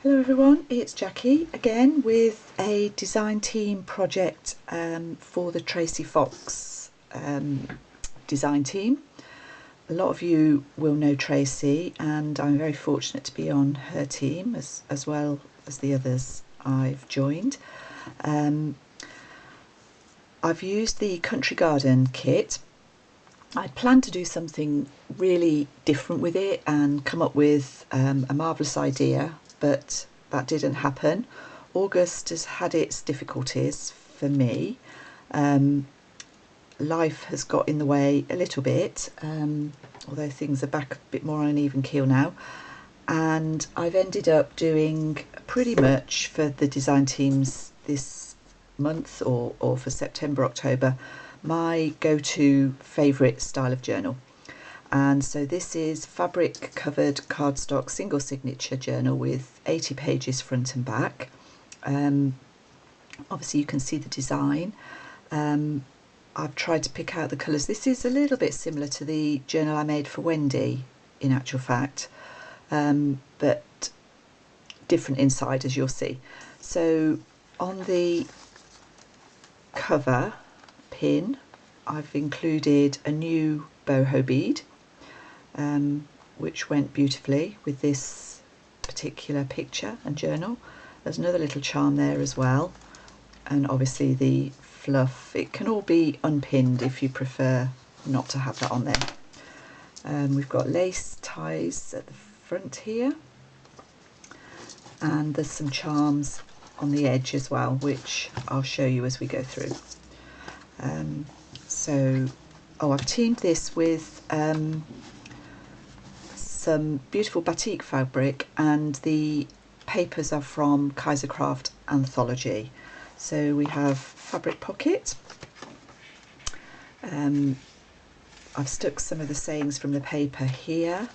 Hello everyone, it's Jackie again with a design team project for the Tracie Fox design team. A lot of you will know Tracie, and I'm very fortunate to be on her team as well as the others I've joined. I've used the Country Garden kit. I planned to do something really different with it and come up with a marvellous idea, but that didn't happen. August has had its difficulties for me. Life has got in the way a little bit, although things are back a bit more on an even keel now. And I've ended up doing pretty much for the design teams this month or for September, October, my go-to favourite style of journal. And so this is fabric covered cardstock single signature journal with 80 pages front and back. Obviously you can see the design. I've tried to pick out the colours. This is a little bit similar to the journal I made for Wendy in actual fact, but different inside, as you'll see. So on the cover pin I've included a new boho bead, which went beautifully with this particular picture and journal. There's another little charm there as well, and obviously the fluff. It can all be unpinned if you prefer not to have that on there. We've got lace ties at the front here, and there's some charms on the edge as well, which I'll show you as we go through. I've teamed this with some beautiful batik fabric, and the papers are from Kaisercraft Anthology. So we have fabric pocket. I've stuck some of the sayings from the paper here,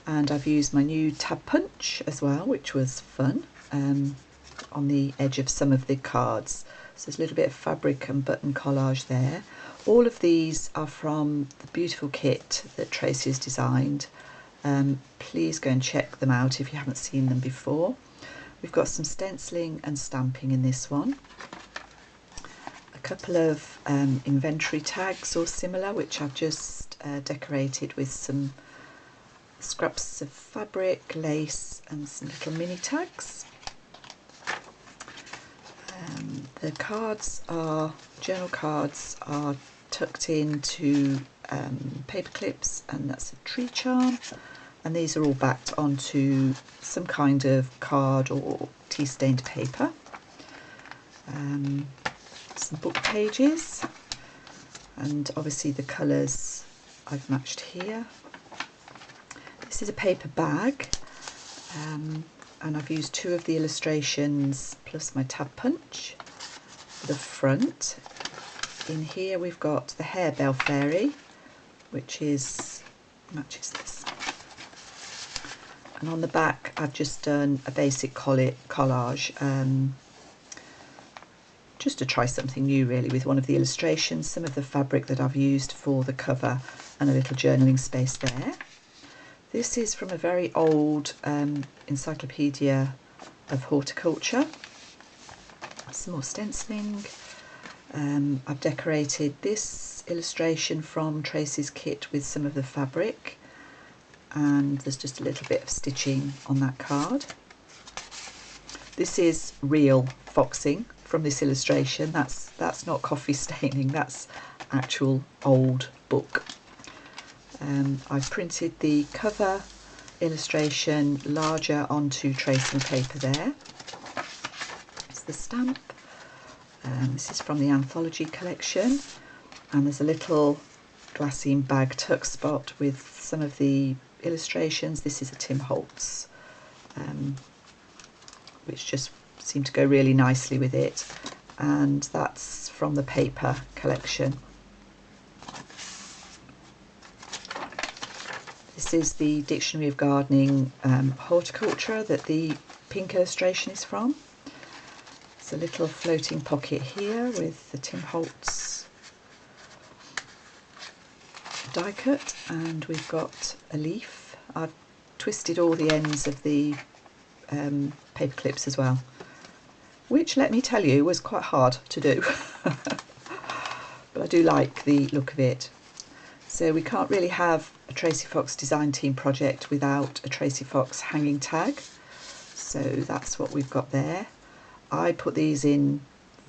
and I've used my new tab punch as well, which was fun, on the edge of some of the cards. So there's a little bit of fabric and button collage there. All of these are from the beautiful kit that Tracie has designed. Please go and check them out if you haven't seen them before. We've got some stenciling and stamping in this one. A couple of inventory tags or similar, which I've just decorated with some scraps of fabric, lace and some little mini tags. The cards are, journal cards are tucked into paper clips, and that's a tree charm, and these are all backed onto some kind of card or tea stained paper. Some book pages, and obviously the colours I've matched here. This is a paper bag, and I've used two of the illustrations plus my tab punch for the front. In here we've got the Harebell Fairy, which matches this. And on the back I've just done a basic collage, just to try something new really with one of the illustrations, some of the fabric that I've used for the cover, and a little journaling space there. This is from a very old encyclopedia of horticulture. Some more stenciling. I've decorated this illustration from Tracie's kit with some of the fabric, and there's just a little bit of stitching on that card. This is real foxing from this illustration. That's not coffee staining, that's actual old book. I've printed the cover illustration larger onto tracing paper there. It's the stamp. This is from the Anthology collection, and there's a little glassine bag tuck spot with some of the illustrations. This is a Tim Holtz, which just seemed to go really nicely with it, and that's from the paper collection. This is the Dictionary of Gardening Horticulture that the pink illustration is from. There's a little floating pocket here with the Tim Holtz die cut, and we've got a leaf. I've twisted all the ends of the paper clips as well, which, let me tell you, was quite hard to do. But I do like the look of it. So we can't really have a Tracie Fox design team project without a Tracie Fox hanging tag. So that's what we've got there. I put these in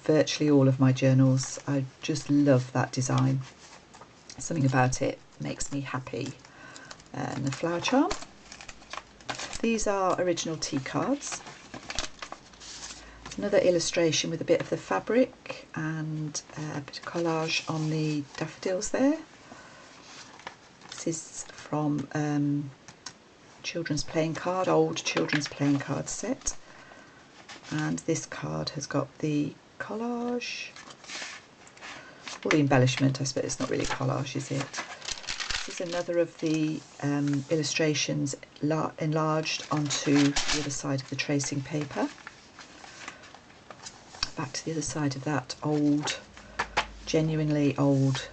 virtually all of my journals. I just love that design. Something about it makes me happy. And the flower charm. These are original tea cards. Another illustration with a bit of the fabric and a bit of collage on the daffodils there. This is from children's playing card, old children's playing card set. And this card has got the collage, all the embellishment. I suppose it's not really collage, is it? This is another of the illustrations enlarged onto the other side of the tracing paper. Back to the other side of that old, genuinely old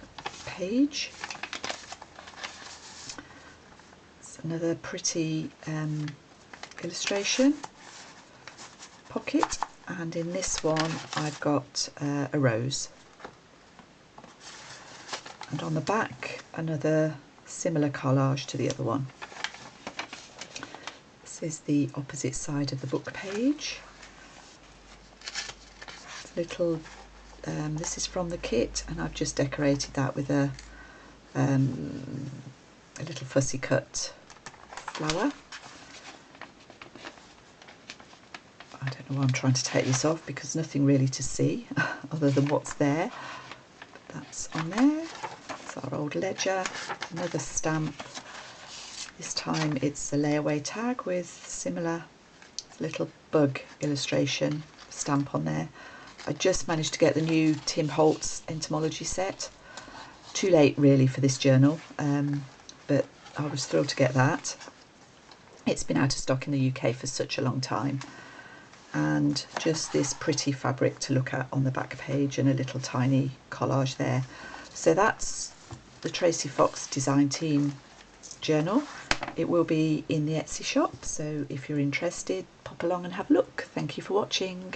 page. It's another pretty illustration. Pocket, and in this one I've got a rose. And on the back, another similar collage to the other one. This is the opposite side of the book page. Little this is from the kit, and I've just decorated that with a little fussy cut flower. I don't know why I'm trying to take this off, because nothing really to see other than what's there. But that's on there. It's our old ledger. Another stamp. This time it's a layaway tag with similar little bug illustration stamp on there. I just managed to get the new Tim Holtz entomology set. Too late really for this journal, but I was thrilled to get that. It's been out of stock in the UK for such a long time. And just this pretty fabric to look at on the back page, and a little tiny collage there. So that's the Tracie Fox Design Team journal. It will be in the Etsy shop, so if you're interested, pop along and have a look. Thank you for watching.